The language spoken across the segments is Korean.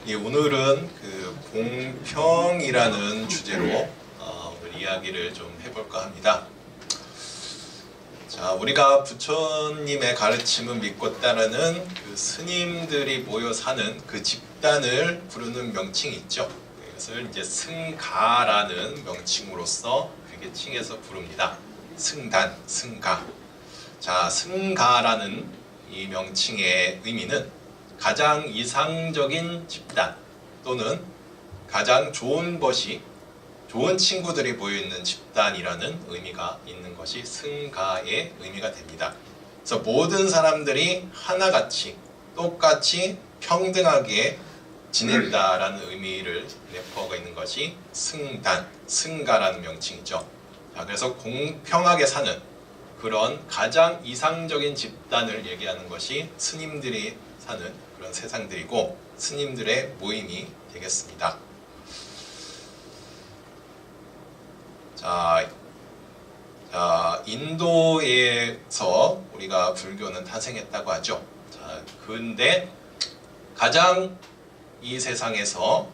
예, 오늘은 그 공평이라는 주제로 오늘 이야기를 좀 해볼까 합니다. 자, 우리가 부처님의 가르침을 믿고 따르는 그 스님들이 모여 사는 그 집단을 부르는 명칭이 있죠. 이것을 이제 승가라는 명칭으로서 그렇게 칭해서 부릅니다. 승단, 승가. 자, 승가라는 이 명칭의 의미는 가장 이상적인 집단 또는 가장 좋은 것이 좋은 친구들이 모여있는 집단이라는 의미가 있는 것이 승가의 의미가 됩니다. 그래서 모든 사람들이 하나같이 똑같이 평등하게 지낸다라는 의미를 내포하고 있는 것이 승단, 승가라는 명칭이죠. 자, 그래서 공평하게 사는 그런 가장 이상적인 집단을 얘기하는 것이 스님들이 사는 그런 세상들이고 스님들의 모임이 되겠습니다. 자, 인도에서 우리가 불교는 탄생했다고 하죠. 자, 근데 가장 이 세상에서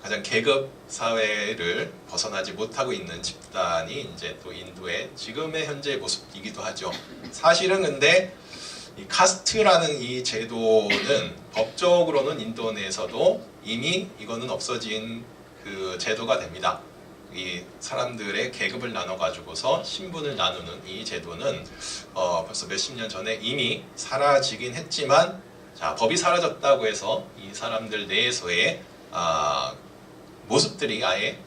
가장 계급 사회를 벗어나지 못하고 있는 집단이 이제 또 인도의 지금의 현재의 모습이기도 하죠. 사실은 근데 이 카스트라는 이 제도는 법적으로는 인도 내에서도 이미 이거는 없어진 그 제도가 됩니다. 이 사람들의 계급을 나눠 가지고서 신분을 나누는 이 제도는 벌써 몇십 년 전에 이미 사라지긴 했지만, 자, 법이 사라졌다고 해서 이 사람들 내에서의 모습들이 아예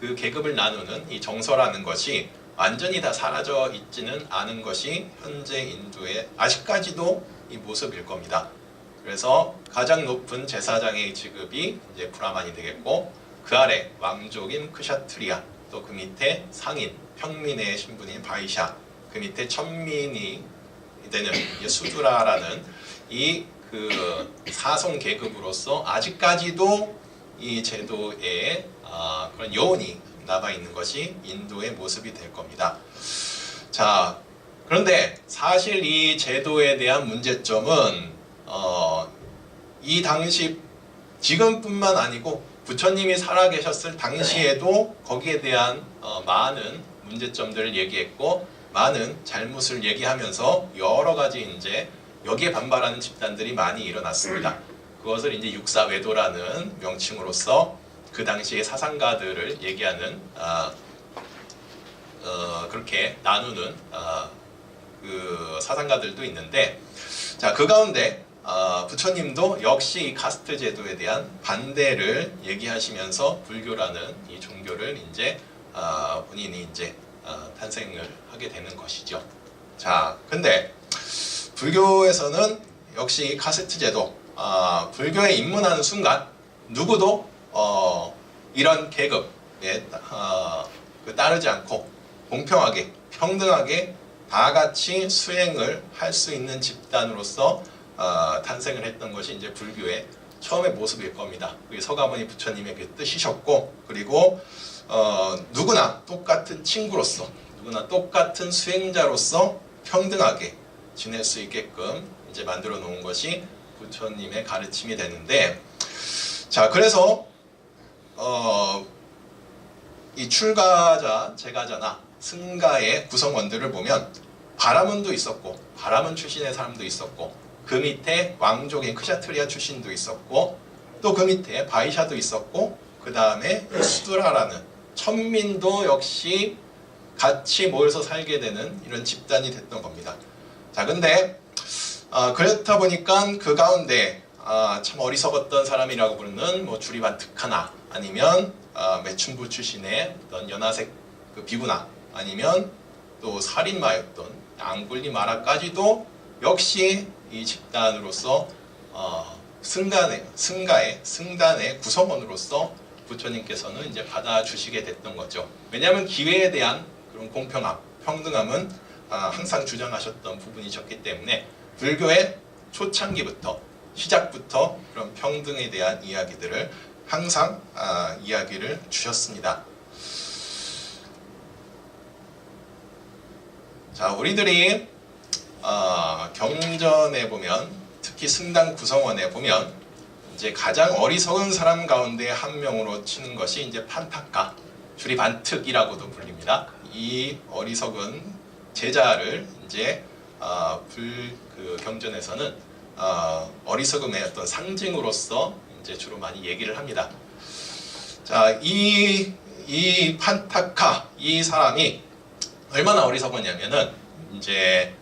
그 계급을 나누는 이 정서라는 것이 완전히 다 사라져 있지는 않은 것이 현재 인도의 아직까지도 이 모습일 겁니다. 그래서 가장 높은 제사장의 직급이 이제 브라만이 되겠고, 그 아래 왕족인 크샤트리아, 또 그 밑에 상인, 평민의 신분인 바이샤, 그 밑에 천민이 되는 수두라라는 이 그 사성 계급으로서 아직까지도 이 제도에 그런 여운이 남아 있는 것이 인도의 모습이 될 겁니다. 자, 그런데 사실 이 제도에 대한 문제점은 이 당시 지금뿐만 아니고 부처님이 살아계셨을 당시에도 거기에 대한 많은 문제점들을 얘기했고 많은 잘못을 얘기하면서 여러 가지 이제 여기에 반발하는 집단들이 많이 일어났습니다. 그것을 이제 육사외도라는 명칭으로서 그 당시의 사상가들을 얘기하는 그렇게 나누는 그 사상가들도 있는데, 자, 그 가운데 부처님도 역시 이 카스트 제도에 대한 반대를 얘기하시면서 불교라는 이 종교를 이제 본인이 이제 탄생을 하게 되는 것이죠. 자, 근데 불교에서는 역시 카스트 제도, 불교에 입문하는 순간 누구도 이런 계급에 따르지 않고 공평하게 평등하게 다 같이 수행을 할 수 있는 집단으로서 탄생을 했던 것이 이제 불교의 처음의 모습일 겁니다. 그게 서가모니 부처님의 그 뜻이셨고, 그리고 누구나 똑같은 친구로서 누구나 똑같은 수행자로서 평등하게 지낼 수 있게끔 이제 만들어 놓은 것이 부처님의 가르침이 되는데, 자, 그래서 이 출가자, 제가자나 승가의 구성원들을 보면 바라문도 있었고 바라문 출신의 사람도 있었고, 그 밑에 왕족인 크샤트리아 출신도 있었고, 또 그 밑에 바이샤도 있었고, 그 다음에 수두라라는 천민도 역시 같이 모여서 살게 되는 이런 집단이 됐던 겁니다. 자, 근데 그렇다 보니까 그 가운데 참 어리석었던 사람이라고 부르는 뭐 주리반특하나, 아니면 매춘부 출신의 어떤 연하색 그 비구나, 아니면 또 살인마였던 앙굴리마라까지도 역시 이 집단으로서 승단의 구성원으로서 부처님께서는 이제 받아주시게 됐던 거죠. 왜냐하면 기회에 대한 그런 공평함, 평등함은 항상 주장하셨던 부분이셨기 때문에 불교의 초창기부터 시작부터 그런 평등에 대한 이야기들을 항상 이야기를 주셨습니다. 자, 우리들이 경전에 보면, 특히 승단 구성원에 보면 이제 가장 어리석은 사람 가운데 한 명으로 치는 것이 이제 판타카, 줄이 반특이라고도 불립니다. 이 어리석은 제자를 이제 경전에서는 어리석음의 어떤 상징으로서 이제 주로 많이 얘기를 합니다. 자, 이 판타카, 이 사람이 얼마나 어리석었냐면은 이제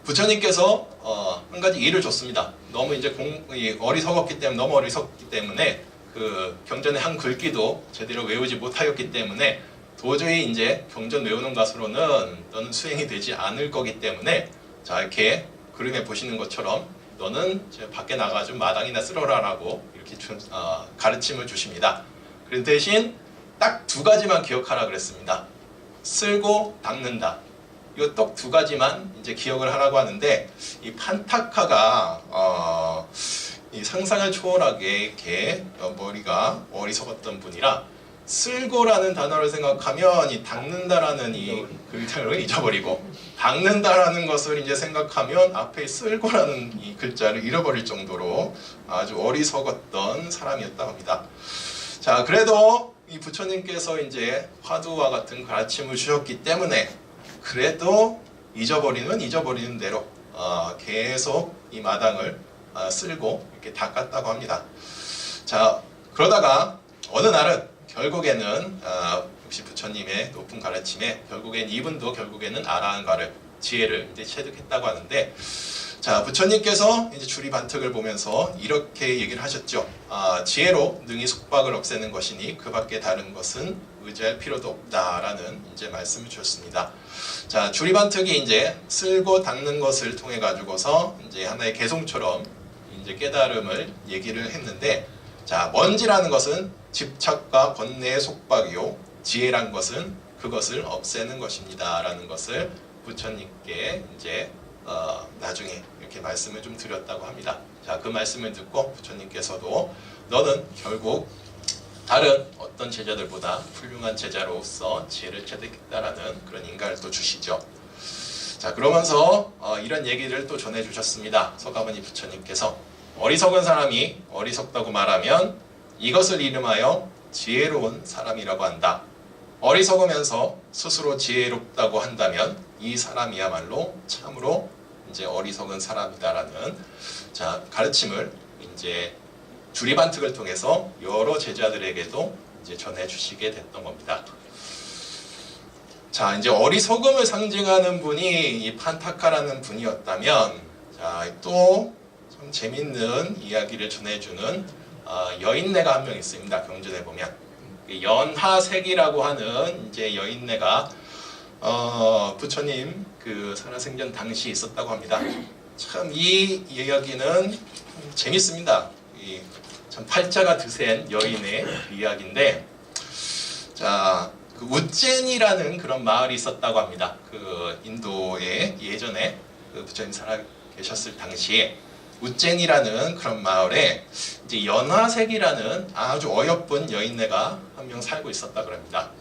부처님께서 한 가지 일을 줬습니다. 너무 이제 어리석었기 때문에 그 경전의 한 글귀도 제대로 외우지 못하였기 때문에 도저히 이제 경전 외우는 것으로는 너는 수행이 되지 않을 거기 때문에 자, 이렇게 그림에 보시는 것처럼 너는 이제 밖에 나가서 마당이나 쓸어라라고 이렇게 가르침을 주십니다. 그 대신 딱 두 가지만 기억하라 그랬습니다. 쓸고 닦는다. 이 딱 두 가지만 이제 기억을 하라고 하는데, 이 판타카가 이 상상을 초월하게 이렇게 머리가 어리석었던 분이라 쓸고라는 단어를 생각하면 이 닦는다라는 이 글자를 잊어버리고, 닦는다라는 것을 이제 생각하면 앞에 쓸고라는 이 글자를 잃어버릴 정도로 아주 어리석었던 사람이었다고 합니다. 자, 그래도 이 부처님께서 이제 화두와 같은 가르침을 주셨기 때문에 그래도 잊어버리는 대로 계속 이 마당을 쓸고 이렇게 닦았다고 합니다. 자, 그러다가 어느 날은 결국에는 역시 부처님의 높은 가르침에 결국엔 이분도 결국에는 아라한가를 지혜를 이제 체득했다고 하는데, 자, 부처님께서 이제 주리 반특을 보면서 이렇게 얘기를 하셨죠. 지혜로 능히 속박을 없애는 것이니 그 밖에 다른 것은 의지할 필요도 없다라는 이제 말씀을 주셨습니다. 자, 주리 반특이 이제 쓸고 닦는 것을 통해 가지고서 이제 하나의 개송처럼 이제 깨달음을 얘기를 했는데, 자, 먼지라는 것은 집착과 번뇌의 속박이요, 지혜란 것은 그것을 없애는 것입니다라는 것을 부처님께 이제 나중에 이렇게 말씀을 좀 드렸다고 합니다. 자, 그 말씀을 듣고 부처님께서도 너는 결국 다른 어떤 제자들보다 훌륭한 제자로서 지혜를 체득했다라는 그런 인가를 또 주시죠. 자, 그러면서 이런 얘기를 또 전해주셨습니다. 서가모니 부처님께서 어리석은 사람이 어리석다고 말하면 이것을 이름하여 지혜로운 사람이라고 한다. 어리석으면서 스스로 지혜롭다고 한다면 이 사람이야말로 참으로 이제 어리석은 사람이다라는 자, 가르침을 이제 주리반특을 통해서 여러 제자들에게도 이제 전해주시게 됐던 겁니다. 자, 이제 어리석음을 상징하는 분이 이 판타카라는 분이었다면, 자, 또 참 재밌는 이야기를 전해주는 여인네가 한 명 있습니다. 경전에 보면 연하색이라고 하는 이제 여인네가 부처님 그 살아생전 당시 있었다고 합니다. 참 이 이야기는 재밌습니다. 참 팔자가 드센 여인의 이야기인데, 자, 그 우젠이라는 그런 마을이 있었다고 합니다. 그 인도에 예전에 그 부처님 살아 계셨을 당시에 우젠이라는 그런 마을에 이제 연화색이라는 아주 어여쁜 여인네가 한 명 살고 있었다 그럽니다.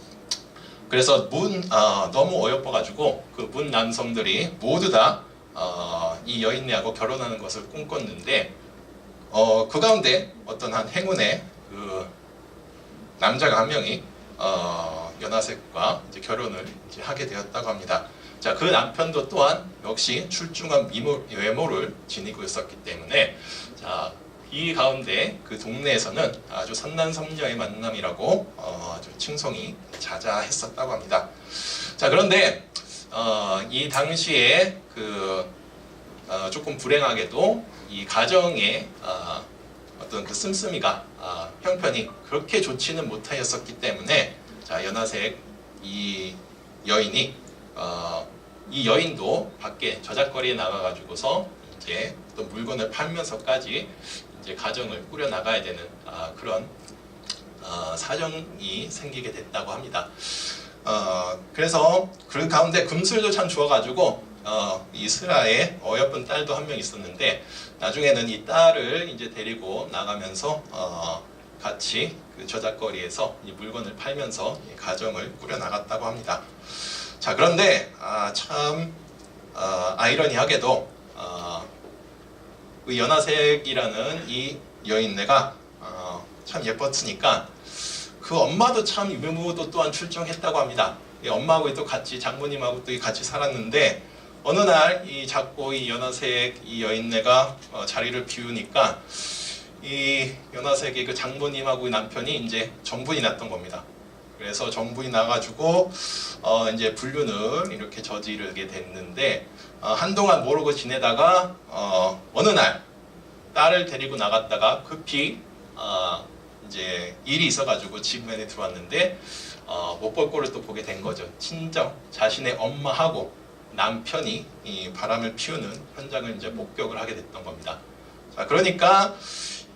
그래서 너무 어여뻐가지고 그 문 남성들이 모두 다 이 여인네하고 결혼하는 것을 꿈꿨는데, 그 가운데 어떤 한 행운의 그 남자가 한 명이 연하색과 이제 결혼을 이제 하게 되었다고 합니다. 자, 그 남편도 또한 역시 출중한 외모를 지니고 있었기 때문에, 자, 이 가운데 그 동네에서는 아주 선남선녀의 만남이라고 아주 칭송이 자자했었다고 합니다. 자, 그런데 이 당시에 그 조금 불행하게도 이 가정의 어떤 그 씀씀이가 형편이 그렇게 좋지는 못하였었기 때문에, 자, 연하색 이 여인이 이 여인도 밖에 저작거리에 나가가지고서 이제 또 물건을 팔면서까지 이제 가정을 꾸려 나가야 되는 그런 사정이 생기게 됐다고 합니다. 그래서 그 가운데 금술도 참 좋아가지고 이 스라의 어여쁜 딸도 한 명 있었는데, 나중에는 이 딸을 이제 데리고 나가면서 같이 그 저작거리에서 이 물건을 팔면서 이 가정을 꾸려 나갔다고 합니다. 자, 그런데 참 아이러니하게도 그 연하색이라는 이 여인네가 참 예뻤으니까 그 엄마도 참 유모도 또한 출정했다고 합니다. 이 엄마하고 또 같이 장모님하고 또 같이 살았는데 어느 날 이 작고 이 연하색 이 여인네가 자리를 비우니까 이 연하색의 그 장모님하고 남편이 이제 정분이 났던 겁니다. 그래서 정분이 나가지고 이제 불륜을 이렇게 저지르게 됐는데 한동안 모르고 지내다가 어느 날 딸을 데리고 나갔다가 급히 이제 일이 있어가지고 집에 들어왔는데 못 볼 꼴을 또 보게 된 거죠. 친정 자신의 엄마하고 남편이 이 바람을 피우는 현장을 이제 목격을 하게 됐던 겁니다. 자, 그러니까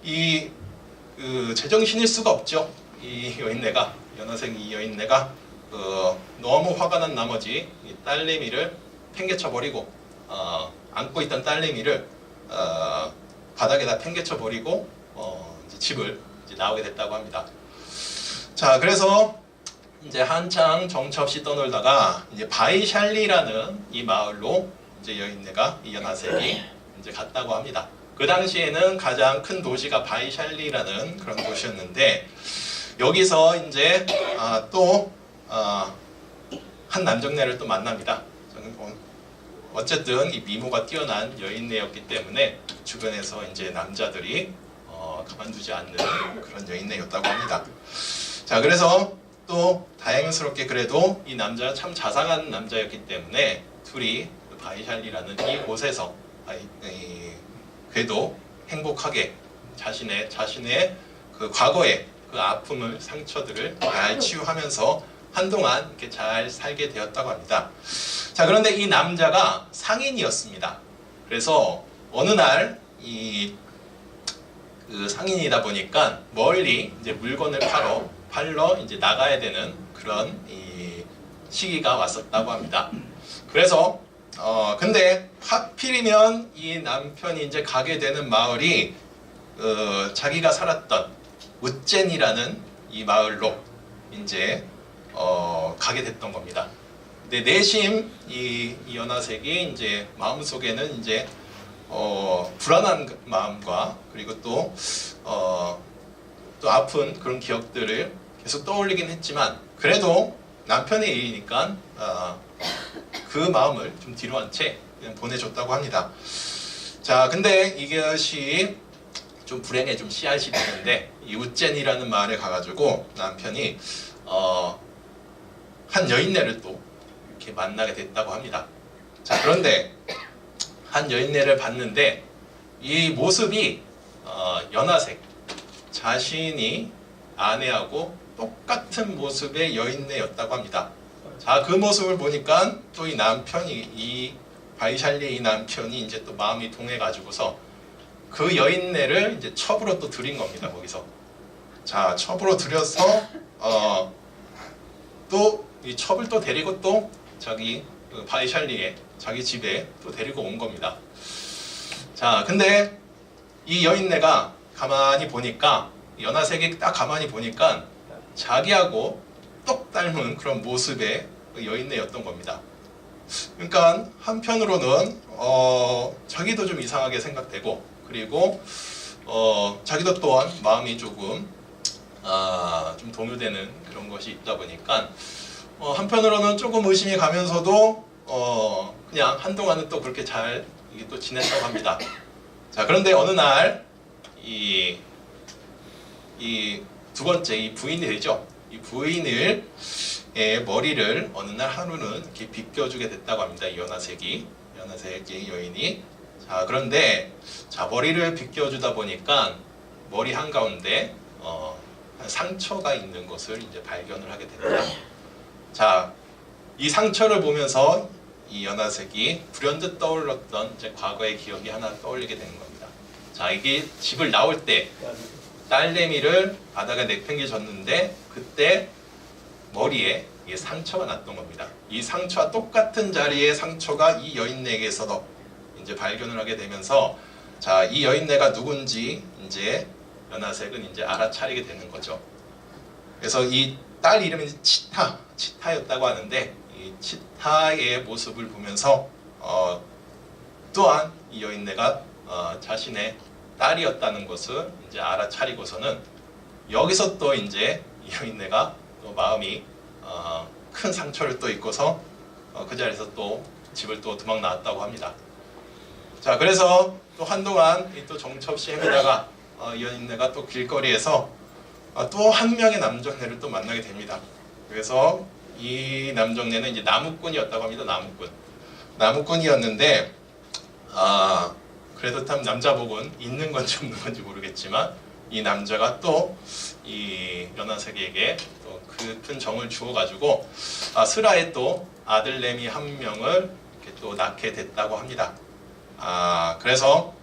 그 제정신일 수가 없죠. 이 여인네가 연하색 이 여인네가 너무 화가 난 나머지 이 딸내미를 팽개쳐 버리고 안고 있던 딸내미를 바닥에다 팽개쳐 버리고 이제 집을 이제 나오게 됐다고 합니다. 자, 그래서 이제 한창 정처 없이 떠놀다가 이제 바이샬리라는 이 마을로 이제 여인네가 이 연하색이 이제 갔다고 합니다. 그 당시에는 가장 큰 도시가 바이샬리라는 그런 도시였는데 여기서 이제 또 한 남정네를 또 만납니다. 어쨌든 이 미모가 뛰어난 여인네였기 때문에 주변에서 이제 남자들이 가만두지 않는 그런 여인네였다고 합니다. 자, 그래서 또 다행스럽게 그래도 이 남자가 참 자상한 남자였기 때문에 둘이 바이샬리라는 이 곳에서 그래도 행복하게 자신의 그 과거의 그 아픔을 상처들을 잘 치유하면서 한동안 이렇게 잘 살게 되었다고 합니다. 자, 그런데 이 남자가 상인이었습니다. 그래서 어느 날 그 상인이다 보니까 멀리 이제 물건을 팔러 이제 나가야 되는 그런 이 시기가 왔었다고 합니다. 그래서 근데 하필이면 이 남편이 이제 가게 되는 마을이 자기가 살았던 우젠이라는 이 마을로 이제 가게 됐던 겁니다. 근데 내심 이 연하색이 이제 마음속에는 이제 불안한 마음과 그리고 또 아픈 그런 기억들을 계속 떠올리긴 했지만 그래도 남편의 일이니까 그 마음을 좀 뒤로 한 채 그냥 보내줬다고 합니다. 자, 근데 이것이 좀 불행의 좀 씨앗이 되는데 이 우젠이라는 마을에 가가지고 남편이 한 여인네를 또 이렇게 만나게 됐다고 합니다. 자, 그런데 한 여인네를 봤는데 이 모습이 연하색 자신이 아내하고 똑같은 모습의 여인네였다고 합니다. 자, 그 모습을 보니까 또 이 남편이 이 바이샬리의 이 남편이 이제 또 마음이 동해가지고서 그 여인네를 이제 첩으로 또 들인 겁니다. 거기서 자, 첩으로 들여서 또 이 첩을 또 데리고 또 자기 그 바이샬리의 자기 집에 또 데리고 온 겁니다. 자, 근데 이 여인네가 가만히 보니까 연하색이 딱 가만히 보니까 자기하고 똑 닮은 그런 모습의 여인네였던 겁니다. 그러니까 한편으로는 자기도 좀 이상하게 생각되고 그리고 자기도 또한 마음이 조금 좀 동요되는 그런 것이 있다 보니까 한편으로는 조금 의심이 가면서도 그냥 한동안은 또 그렇게 잘 이게 또 지냈다고 합니다. 자, 그런데 어느 날 이 두 번째 이 부인이 되죠. 이 부인의 머리를 어느 날 하루는 이렇게 빗겨주게 됐다고 합니다. 이 연하색의 여인이. 자, 그런데 자, 머리를 빗겨주다 보니까 머리 한가운데 상처가 있는 것을 이제 발견을 하게 됩니다. 자, 이 상처를 보면서 이 연하색이 불현듯 떠올랐던 이제 과거의 기억이 하나 떠올리게 되는 겁니다. 자, 이게 집을 나올 때 딸내미를 바닥에 내팽개쳤는데 그때 머리에 이게 상처가 났던 겁니다. 이 상처와 똑같은 자리의 상처가 이 여인네에게서도 이제 발견을 하게 되면서 자, 이 여인네가 누군지 이제 연하색은 이제 알아차리게 되는 거죠. 그래서 이 딸 이름이 치타였다고 하는데 이 치타의 모습을 보면서 또한 이 여인네가 자신의 딸이었다는 것을 이제 알아차리고서는 여기서 또 이제 이 여인네가 또 마음이 큰 상처를 또 입고서 그 자리에서 또 집을 또 도망 나왔다고 합니다. 자, 그래서 또 한동안 또 정처 없이 헤매다가 이 여인네가 또 길거리에서 또 한 명의 남정네를 또 만나게 됩니다. 그래서 이 남정네는 이제 나무꾼이었다고 합니다. 나무꾼이었는데 그래도 참 남자복은 있는 건지 없는 건지 모르겠지만 이 남자가 또 이 연화색에게 또 그 큰 정을 주어가지고 스라에 또 아들내미 한 명을 이렇게 또 낳게 됐다고 합니다. 그래서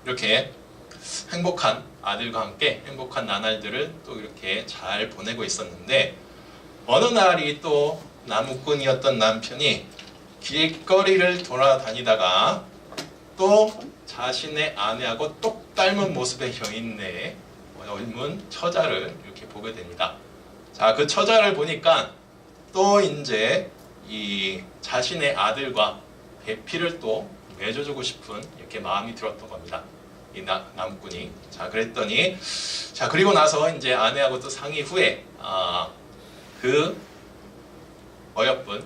이렇게 행복한 아들과 함께 행복한 나날들을 또 이렇게 잘 보내고 있었는데 어느 날이 또 나무꾼이었던 남편이 길거리를 돌아다니다가 또 자신의 아내하고 똑 닮은 모습의 여인네의 젊은 처자를 이렇게 보게 됩니다. 자, 그 처자를 보니까 또 이제 이 자신의 아들과 배필을 또 맺어주고 싶은 이렇게 마음이 들었던 겁니다. 이 나무꾼이. 자, 그랬더니 자, 그리고 나서 이제 아내하고 또 상의 후에 그 어여쁜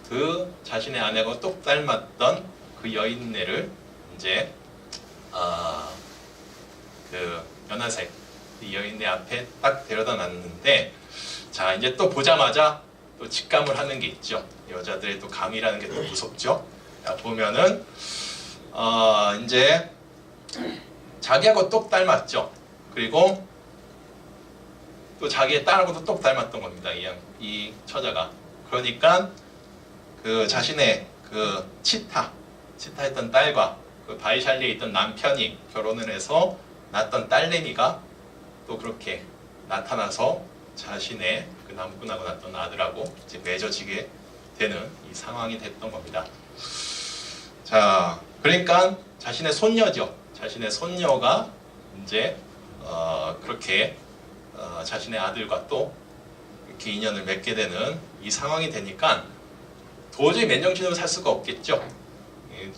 그 자신의 아내하고 똑 닮았던 그 여인네를 이제 그 연화색 이 여인네 앞에 딱 데려다 놨는데 자, 이제 또 보자마자 또 직감을 하는 게 있죠. 여자들의 또 감이라는 게 또 무섭죠. 자, 보면은 이제 자기하고 똑 닮았죠. 그리고 또 자기의 딸하고도 똑 닮았던 겁니다. 이 처자가. 그러니까 그 자신의 그 치타했던 딸과 그 바이샬리에 있던 남편이 결혼을 해서 낳았던 딸내미가 또 그렇게 나타나서 자신의 그 나무꾼하고 낳았던 아들하고 이제 맺어지게 되는 이 상황이 됐던 겁니다. 자, 그러니까 자신의 손녀죠. 자신의 손녀가 이제 그렇게 자신의 아들과 또 이렇게 인연을 맺게 되는 이 상황이 되니까 도저히 맨정신으로 살 수가 없겠죠.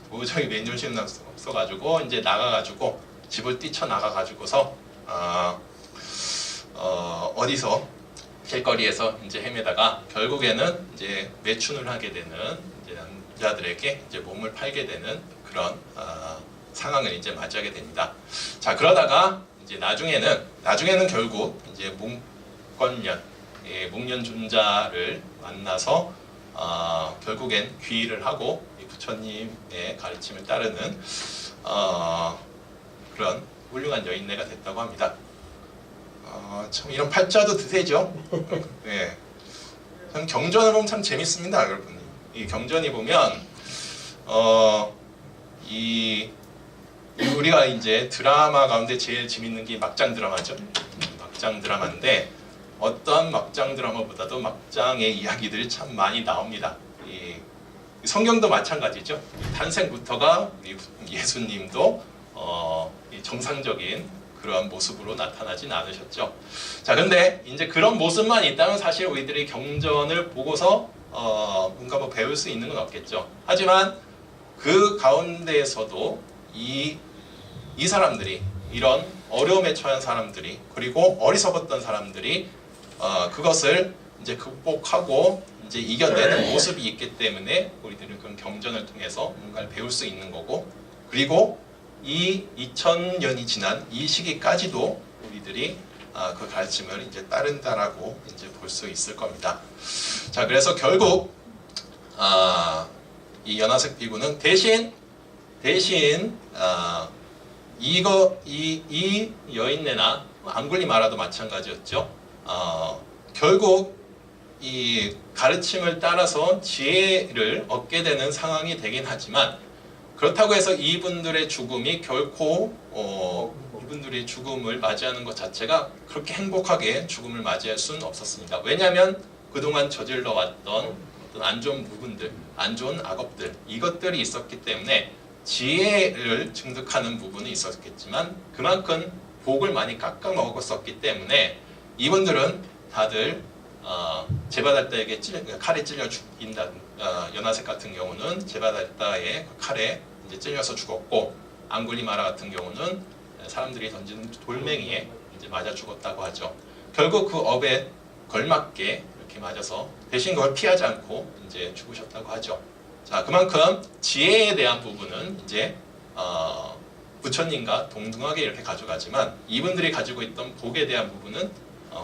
도저히 맨정신으로 없어가지고 이제 나가가지고 집을 뛰쳐나가가지고서 어디서 길거리에서 이제 헤매다가 결국에는 이제 매춘을 하게 되는 이제 남자들에게 이제 몸을 팔게 되는 그런 상황을 이제 맞이하게 됩니다. 자, 그러다가 이제 나중에는 결국 이제 목련 존자를 만나서 결국엔 귀의를 하고 이 부처님의 가르침을 따르는 그런 훌륭한 여인네가 됐다고 합니다. 참 이런 팔자도 드세죠. 네. 참 경전을 보면 참 재밌습니다, 여러분. 이 경전이 보면 우리가 이제 드라마 가운데 제일 재밌는 게 막장 드라마죠. 막장 드라마인데 어떤 막장 드라마보다도 막장의 이야기들이 참 많이 나옵니다. 이 성경도 마찬가지죠. 탄생부터가 우리 예수님도 정상적인 그런 모습으로 나타나진 않으셨죠. 자, 근데 이제 그런 모습만 있다면 사실 우리들이 경전을 보고서 뭔가 뭐 배울 수 있는 건 없겠죠. 하지만 그 가운데에서도 이 사람들이 이런 어려움에 처한 사람들이 그리고 어리석었던 사람들이 그것을 이제 극복하고 이제 이겨내는 모습이 있기 때문에 우리들은 그런 경전을 통해서 뭔가를 배울 수 있는 거고 그리고 이 2000년이 지난 이 시기까지도 우리들이 그 가르침을 이제 따른다라고 이제 볼 수 있을 겁니다. 자, 그래서 결국 이 연화색 비구는 대신 이 여인네나 앙굴리마라도 마찬가지였죠. 결국 이 가르침을 따라서 지혜를 얻게 되는 상황이 되긴 하지만 그렇다고 해서 이분들의 죽음이 결코 이분들의 죽음을 맞이하는 것 자체가 그렇게 행복하게 죽음을 맞이할 수는 없었습니다. 왜냐하면 그동안 저질러 왔던 어떤 안 좋은 부분들, 안 좋은 악업들 이것들이 있었기 때문에 지혜를 증득하는 부분이 있었겠지만 그만큼 복을 많이 깎아 먹었었기 때문에 이분들은 다들 제바달다에게 칼에 찔려 죽인다. 연하색 같은 경우는 제바달다의 칼에 이제 찔려서 죽었고, 앙굴리마라 같은 경우는 사람들이 던지는 돌멩이에 이제 맞아 죽었다고 하죠. 결국 그 업에 걸맞게 이렇게 맞아서 대신 그걸 피하지 않고 이제 죽으셨다고 하죠. 자, 그만큼 지혜에 대한 부분은 이제 부처님과 동등하게 이렇게 가져가지만, 이분들이 가지고 있던 복에 대한 부분은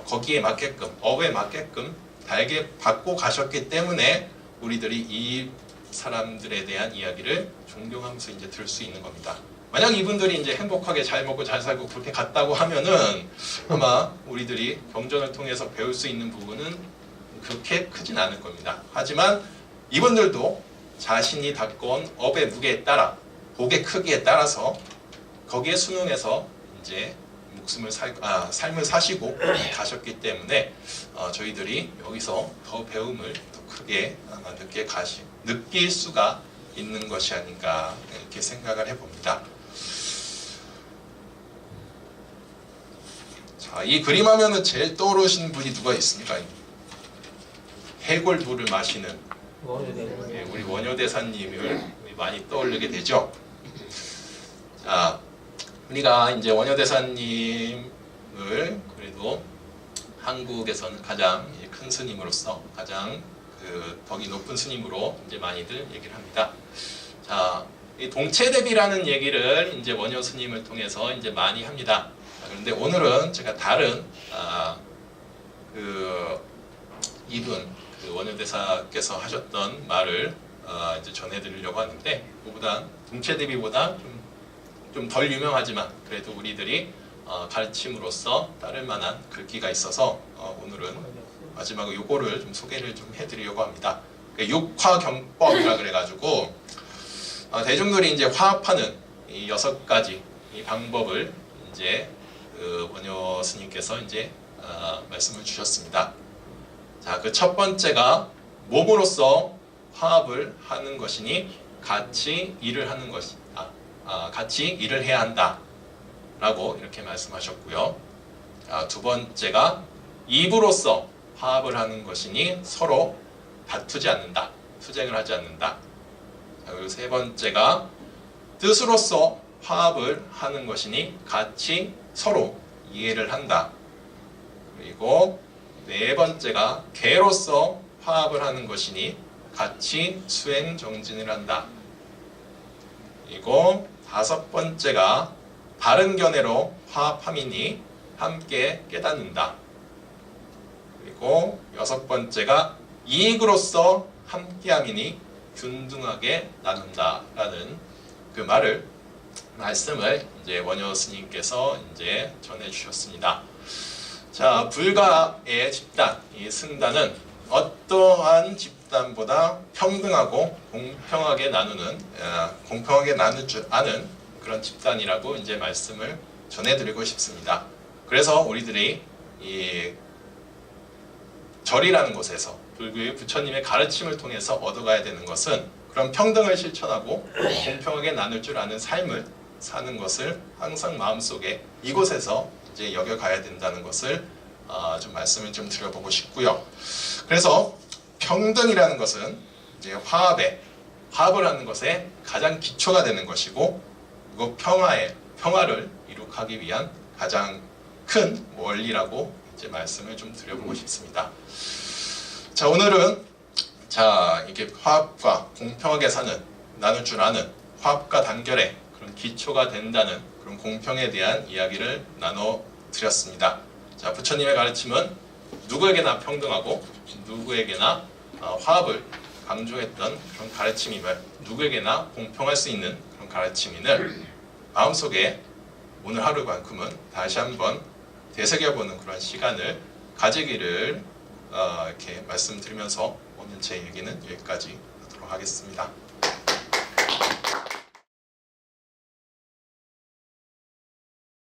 거기에 맞게끔, 업에 맞게끔 달게 받고 가셨기 때문에 우리들이 이 사람들에 대한 이야기를 존경하면서 이제 들을 수 있는 겁니다. 만약 이분들이 이제 행복하게 잘 먹고 잘 살고 그렇게 갔다고 하면은 아마 우리들이 경전을 통해서 배울 수 있는 부분은 그렇게 크진 않을 겁니다. 하지만 이분들도 자신이 닦아온 업의 무게에 따라, 복의 크기에 따라서 거기에 순응해서 이제 삶을 사시고 가셨기 때문에 저희들이 여기서 더 배움을 더 크게 아마 느낄 수가 있는 것이 아닌가 이렇게 생각을 해봅니다. 자, 이 그림 하면은 제일 떠오르시는 분이 누가 있습니까? 해골물을 마시는 우리 원효대사님을 많이 떠올리게 되죠. 자, 우리가 이제 원효대사님을 그래도 한국에서는 가장 큰 스님으로서, 가장 덕이 높은 스님으로 이제 많이들 얘기를 합니다. 자, 이 동체대비라는 얘기를 이제 원효 스님을 통해서 이제 많이 합니다. 그런데 오늘은 제가 다른 이분 원효대사께서 하셨던 말을 이제 전해드리려고 하는데, 그보다 동체대비보다 좀 덜 유명하지만 그래도 우리들이 가르침으로써 따를 만한 글귀가 있어서 오늘은 마지막으로 요거를 좀 소개를 좀 해드리려고 합니다. 육화경법이라 그래가지고 대중들이 이제 화합하는 이 6가지 이 방법을 이제 원효 스님께서 이제 말씀을 주셨습니다. 자, 그 첫 번째가 몸으로써 화합을 하는 것이니 같이 일을 하는 것이다. 같이 일을 해야 한다 라고 이렇게 말씀하셨고요. 두 번째가 입으로써 화합을 하는 것이니 서로 다투지 않는다, 투쟁을 하지 않는다. 그리고 세 번째가 뜻으로써 화합을 하는 것이니 같이 서로 이해를 한다. 그리고 네 번째가 개로서 화합을 하는 것이니 같이 수행 정진을 한다. 그리고 다섯 번째가 바른 견해로 화합함이니 함께 깨닫는다. 그리고 여섯 번째가 이익으로서 함께함이니 균등하게 나눈다라는 그 말씀을 이제 원효 스님께서 이제 전해 주셨습니다. 자, 불가의 집단, 이 승단은 어떠한 집단보다 평등하고 공평하게 나눌 줄 아는 그런 집단이라고 이제 말씀을 전해드리고 싶습니다. 그래서 우리들이 이 절이라는 곳에서 불교의 부처님의 가르침을 통해서 얻어가야 되는 것은 그런 평등을 실천하고 공평하게 나눌 줄 아는 삶을 사는 것을 항상 마음속에 이곳에서 이제 여겨가야 된다는 것을 좀 말씀을 좀 드려보고 싶고요. 그래서 평등이라는 것은 이제 화합을 하는 것에 가장 기초가 되는 것이고, 그리고 평화를 이룩하기 위한 가장 큰 원리라고 이제 말씀을 좀 드려보고 싶습니다. 자, 오늘은 이게 화합과 공평하게 나눌 줄 아는 화합과 단결의 그런 기초가 된다는 그런 공평에 대한 이야기를 나눠 드렸습니다. 자, 부처님의 가르침은 누구에게나 평등하고 누구에게나 화합을 강조했던 그런 가르침임을, 누구에게나 공평할 수 있는 그런 가르침임을 마음속에 오늘 하루만큼은 다시 한번 되새겨보는 그런 시간을 가지기를 이렇게 말씀드리면서 오늘 제 얘기는 여기까지 하도록 하겠습니다.